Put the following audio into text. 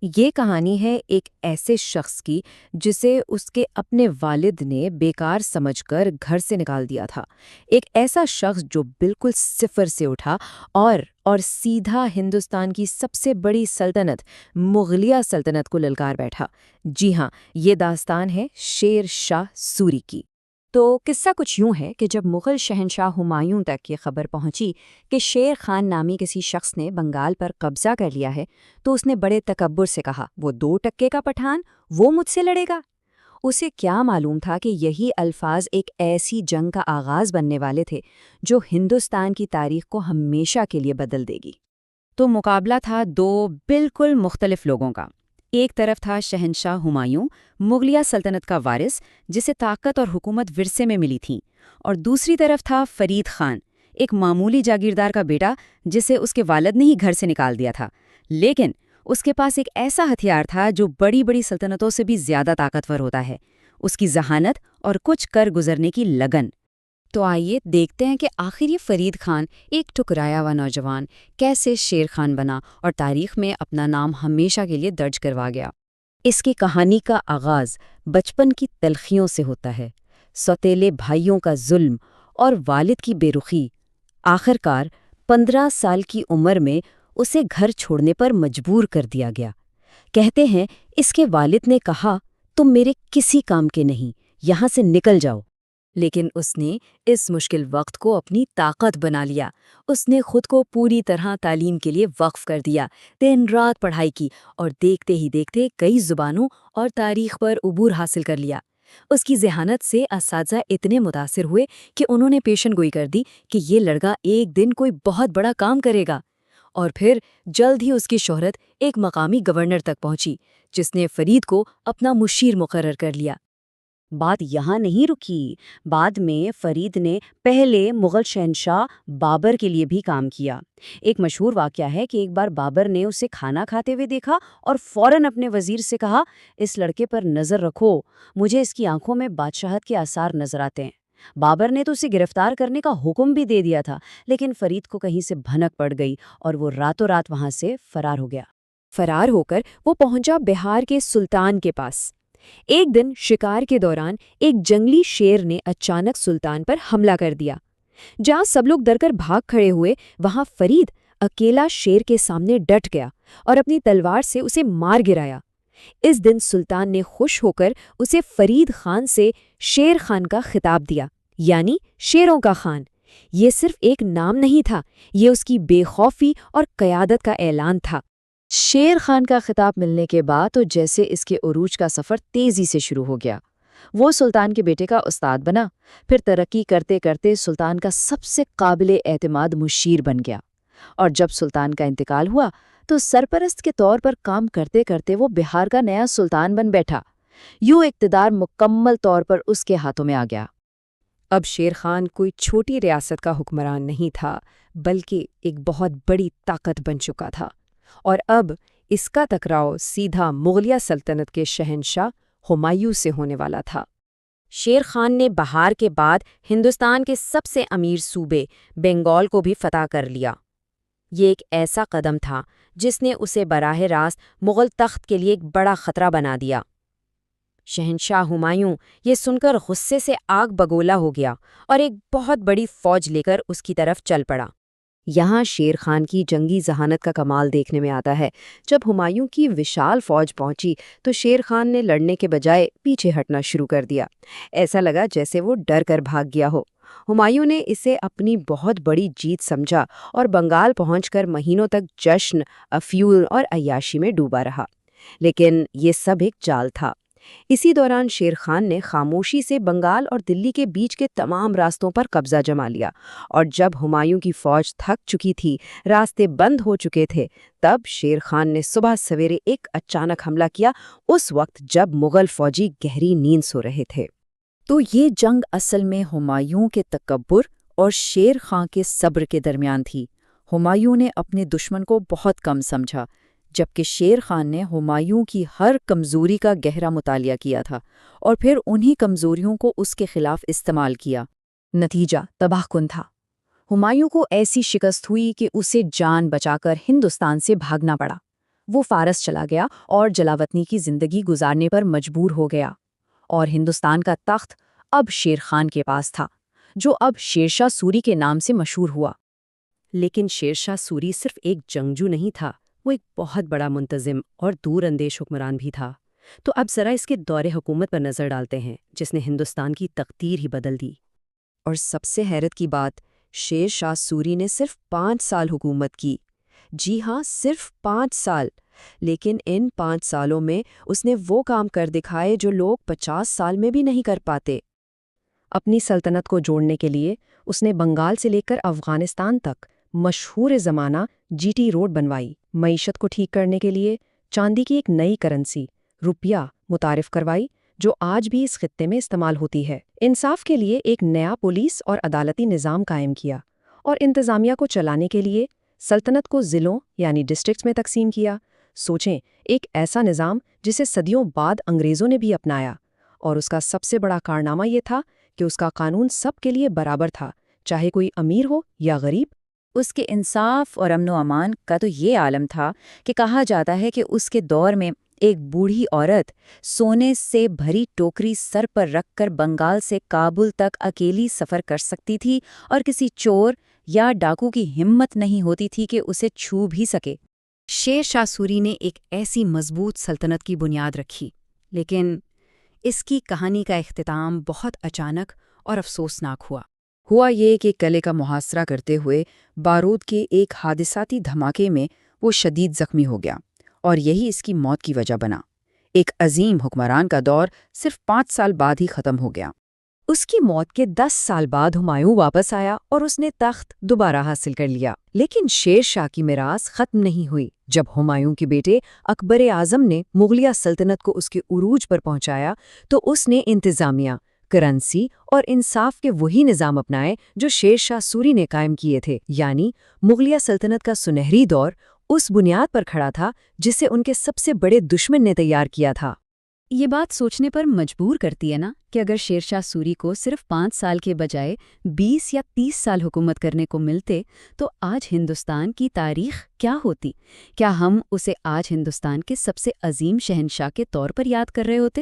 یہ کہانی ہے ایک ایسے شخص کی جسے اس کے اپنے والد نے بیکار سمجھ کر گھر سے نکال دیا تھا۔ ایک ایسا شخص جو بالکل صفر سے اٹھا اور سیدھا ہندوستان کی سب سے بڑی سلطنت مغلیہ سلطنت کو للکار بیٹھا۔ جی ہاں، یہ داستان ہے شیر شاہ سوری کی۔ تو قصہ کچھ یوں ہے کہ جب مغل شہنشاہ ہمایوں تک یہ خبر پہنچی کہ شیر خان نامی کسی شخص نے بنگال پر قبضہ کر لیا ہے، تو اس نے بڑے تکبر سے کہا، وہ 2 ٹکے کا پٹھان، وہ مجھ سے لڑے گا؟ اسے کیا معلوم تھا کہ یہی الفاظ ایک ایسی جنگ کا آغاز بننے والے تھے جو ہندوستان کی تاریخ کو ہمیشہ کے لیے بدل دے گی۔ تو مقابلہ تھا دو بالکل مختلف لوگوں کا۔ ایک طرف تھا شہنشاہ ہمایوں، مغلیہ سلطنت کا وارث جسے طاقت اور حکومت ورثے میں ملی تھی، اور دوسری طرف تھا فرید خان، ایک معمولی جاگیردار کا بیٹا جسے اس کے والد نے ہی گھر سے نکال دیا تھا، لیکن اس کے پاس ایک ایسا ہتھیار تھا جو بڑی بڑی سلطنتوں سے بھی زیادہ طاقتور ہوتا ہے، اس کی ذہانت اور کچھ کر گزرنے کی لگن۔ تو آئیے دیکھتے ہیں کہ آخر یہ فرید خان، ایک ٹکرایا ہوا نوجوان، کیسے شیر خان بنا اور تاریخ میں اپنا نام ہمیشہ کے لیے درج کروا گیا۔ اس کی کہانی کا آغاز بچپن کی تلخیوں سے ہوتا ہے، سوتیلے بھائیوں کا ظلم اور والد کی بے رخی۔ آخرکار 15 سال کی عمر میں اسے گھر چھوڑنے پر مجبور کر دیا گیا۔ کہتے ہیں اس کے والد نے کہا، تم میرے کسی کام کے نہیں، یہاں سے نکل جاؤ۔ لیکن اس نے اس مشکل وقت کو اپنی طاقت بنا لیا۔ اس نے خود کو پوری طرح تعلیم کے لیے وقف کر دیا، دن رات پڑھائی کی اور دیکھتے ہی دیکھتے کئی زبانوں اور تاریخ پر عبور حاصل کر لیا۔ اس کی ذہانت سے اساتذہ اتنے متاثر ہوئے کہ انہوں نے پیشن گوئی کر دی کہ یہ لڑکا ایک دن کوئی بہت بڑا کام کرے گا۔ اور پھر جلد ہی اس کی شہرت ایک مقامی گورنر تک پہنچی، جس نے فرید کو اپنا مشیر مقرر کر لیا۔ بات یہاں نہیں رکی، بعد میں فرید نے پہلے مغل شہنشاہ بابر کے لیے بھی کام کیا۔ ایک مشہور واقعہ ہے کہ ایک بار بابر نے اسے کھانا کھاتے ہوئے دیکھا اور فوراً اپنے وزیر سے کہا، اس لڑکے پر نظر رکھو، مجھے اس کی آنکھوں میں بادشاہت کے آثار نظر آتے ہیں۔ بابر نے تو اسے گرفتار کرنے کا حکم بھی دے دیا تھا، لیکن فرید کو کہیں سے بھنک پڑ گئی اور وہ راتوں رات وہاں سے فرار ہو گیا۔ فرار ہو کر وہ پہنچا بہار کے سلطان کے پاس۔ ایک دن شکار کے دوران ایک جنگلی شیر نے اچانک سلطان پر حملہ کر دیا۔ جہاں سب لوگ ڈر کر بھاگ کھڑے ہوئے، وہاں فرید اکیلا شیر کے سامنے ڈٹ گیا اور اپنی تلوار سے اسے مار گرایا۔ اس دن سلطان نے خوش ہو کر اسے فرید خان سے شیر خان کا خطاب دیا، یعنی شیروں کا خان۔ یہ صرف ایک نام نہیں تھا، یہ اس کی بے خوفی اور قیادت کا اعلان تھا۔ شیر خان کا خطاب ملنے کے بعد تو جیسے اس کے عروج کا سفر تیزی سے شروع ہو گیا۔ وہ سلطان کے بیٹے کا استاد بنا، پھر ترقی کرتے کرتے سلطان کا سب سے قابل اعتماد مشیر بن گیا، اور جب سلطان کا انتقال ہوا تو سرپرست کے طور پر کام کرتے کرتے وہ بہار کا نیا سلطان بن بیٹھا۔ یوں اقتدار مکمل طور پر اس کے ہاتھوں میں آ گیا۔ اب شیر خان کوئی چھوٹی ریاست کا حکمران نہیں تھا، بلکہ ایک بہت بڑی طاقت بن چکا تھا، اور اب اس کا ٹکراؤ سیدھا مغلیہ سلطنت کے شہنشاہ ہمایوں سے ہونے والا تھا۔ شیر خان نے بہار کے بعد ہندوستان کے سب سے امیر صوبے بنگال کو بھی فتح کر لیا۔ یہ ایک ایسا قدم تھا جس نے اسے براہ راست مغل تخت کے لیے ایک بڑا خطرہ بنا دیا۔ شہنشاہ ہمایوں یہ سن کر غصے سے آگ بگولا ہو گیا اور ایک بہت بڑی فوج لے کر اس کی طرف چل پڑا۔ یہاں شیر خان کی جنگی ذہانت کا کمال دیکھنے میں آتا ہے۔ جب ہمایوں کی وشال فوج پہنچی تو شیر خان نے لڑنے کے بجائے پیچھے ہٹنا شروع کر دیا۔ ایسا لگا جیسے وہ ڈر کر بھاگ گیا ہو۔ ہمایوں نے اسے اپنی بہت بڑی جیت سمجھا اور بنگال پہنچ کر مہینوں تک جشن، افیون اور عیاشی میں ڈوبا رہا۔ لیکن یہ سب ایک چال تھا۔ اسی دوران شیر خان نے خاموشی سے بنگال اور دلی کے بیچ کے تمام راستوں پر قبضہ جما لیا، اور جب ہمایوں کی فوج تھک چکی تھی، راستے بند ہو چکے تھے، تب شیر خان نے صبح سویرے ایک اچانک حملہ کیا، اس وقت جب مغل فوجی گہری نیند سو رہے تھے۔ تو یہ جنگ اصل میں ہمایوں کے تکبر اور شیر خان کے صبر کے درمیان تھی۔ ہمایوں نے اپنے دشمن کو بہت کم سمجھا، جبکہ شیر خان نے ہمایوں کی ہر کمزوری کا گہرا مطالعہ کیا تھا اور پھر انہی کمزوریوں کو اس کے خلاف استعمال کیا۔ نتیجہ تباہ کن تھا۔ ہمایوں کو ایسی شکست ہوئی کہ اسے جان بچا کر ہندوستان سے بھاگنا پڑا۔ وہ فارس چلا گیا اور جلاوطنی کی زندگی گزارنے پر مجبور ہو گیا، اور ہندوستان کا تخت اب شیر خان کے پاس تھا، جو اب شیرشاہ سوری کے نام سے مشہور ہوا۔ لیکن شیرشاہ سوری صرف ایک جنگجو نہیں تھا، وہ ایک بہت بڑا منتظم اور دور اندیش حکمران بھی تھا۔ تو اب ذرا اس کے دور حکومت پر نظر ڈالتے ہیں، جس نے ہندوستان کی تقدیر ہی بدل دی۔ اور سب سے حیرت کی بات، شیر شاہ سوری نے صرف 5 سال حکومت کی۔ جی ہاں، صرف 5 سال، لیکن ان 5 سالوں میں اس نے وہ کام کر دکھائے جو لوگ 50 سال میں بھی نہیں کر پاتے۔ اپنی سلطنت کو جوڑنے کے لیے اس نے بنگال سے لے کر افغانستان تک مشہور زمانہ جی ٹی روڈ بنوائی، معیشت کو ٹھیک کرنے کے لیے چاندی کی ایک نئی کرنسی روپیہ متعارف کروائی، جو آج بھی اس خطے میں استعمال ہوتی ہے۔ انصاف کے لیے ایک نیا پولیس اور عدالتی نظام قائم کیا، اور انتظامیہ کو چلانے کے لیے سلطنت کو ضلعوں یعنی ڈسٹرکٹس میں تقسیم کیا۔ سوچیں، ایک ایسا نظام جسے صدیوں بعد انگریزوں نے بھی اپنایا، اور اس کا سب سے بڑا کارنامہ یہ تھا کہ اس کا قانون سب کے لیے برابر تھا، چاہے کوئی امیر ہو یا غریب۔ اس کے انصاف اور امن و امان کا تو یہ عالم تھا کہ کہا جاتا ہے کہ اس کے دور میں ایک بوڑھی عورت سونے سے بھری ٹوکری سر پر رکھ کر بنگال سے کابل تک اکیلی سفر کر سکتی تھی، اور کسی چور یا ڈاکو کی ہمت نہیں ہوتی تھی کہ اسے چھو بھی سکے۔ شیر شاہ سوری نے ایک ایسی مضبوط سلطنت کی بنیاد رکھی، لیکن اس کی کہانی کا اختتام بہت اچانک اور افسوسناک ہوا یہ کہ قلعے کا محاصرہ کرتے ہوئے بارود کے ایک حادثاتی دھماکے میں وہ شدید زخمی ہو گیا، اور یہی اس کی موت کی وجہ بنا۔ ایک عظیم حکمران کا دور صرف 5 سال بعد ہی ختم ہو گیا۔ اس کی موت کے 10 سال بعد ہمایوں واپس آیا اور اس نے تخت دوبارہ حاصل کر لیا، لیکن شیر شاہ کی میراث ختم نہیں ہوئی۔ جب ہمایوں کے بیٹے اکبر اعظم نے مغلیہ سلطنت کو اس کے عروج پر پہنچایا تو اس نے انتظامیہ، کرنسی اور انصاف کے وہی نظام اپنائے جو شیر شاہ سوری نے قائم کیے تھے، یعنی مغلیہ سلطنت کا سنہری دور اس بنیاد پر کھڑا تھا جسے ان کے سب سے بڑے دشمن نے تیار کیا تھا۔ یہ بات سوچنے پر مجبور کرتی ہے نا کہ اگر شیر شاہ سوری کو صرف 5 سال کے بجائے 20 یا 30 سال حکومت کرنے کو ملتے تو آج ہندوستان کی تاریخ کیا ہوتی؟ کیا ہم اسے آج ہندوستان کے سب سے عظیم شہنشاہ کے طور پر یاد کر رہے ہوتے؟